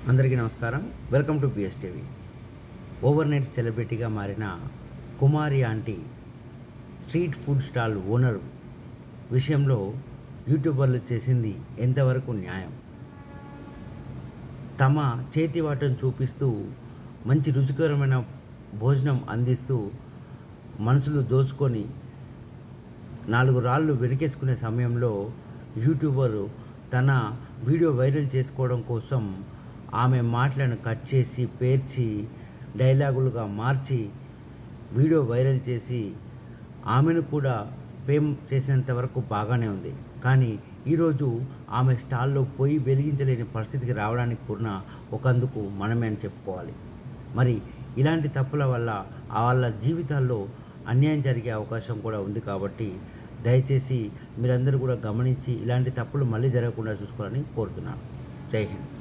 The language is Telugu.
అందరికీ నమస్కారం. Welcome to PS TV. Overnight సెలబ్రిటీగా మారిన Kumari aunty street food stall owner విషయంలో యూట్యూబర్లు చేసింది ఎంతవరకు న్యాయం? తమ చేతి వాటను చూపిస్తూ మంచి రుచికరమైన భోజనం అందిస్తూ మనసులు దోచుకొని 4 రాళ్ళు వెనకేసుకునే సమయంలో యూట్యూబరు తన వీడియో వైరల్ చేసుకోవడం కోసం ఆమె మాటలను కట్ చేసి, పేర్చి, డైలాగులుగా మార్చి వీడియో వైరల్ చేసి ఆమెను కూడా ఫేమ్ చేసేంత వరకు బాగానే ఉంది. కానీ ఈరోజు ఆమె స్టాల్‌లో పొయ్యి వెలిగించలేని పరిస్థితికి రావడానికి కూడిన ఒకందుకు మనమే అని చెప్పుకోవాలి. మరి ఇలాంటి తప్పుల వల్ల వాళ్ళ జీవితాల్లో అన్యాయం జరిగే అవకాశం కూడా ఉంది కాబట్టి దయచేసి మీరందరూ కూడా గమనించి ఇలాంటి తప్పులు మళ్ళీ జరగకుండా చూసుకోవాలని కోరుతున్నాను. జై హింద్.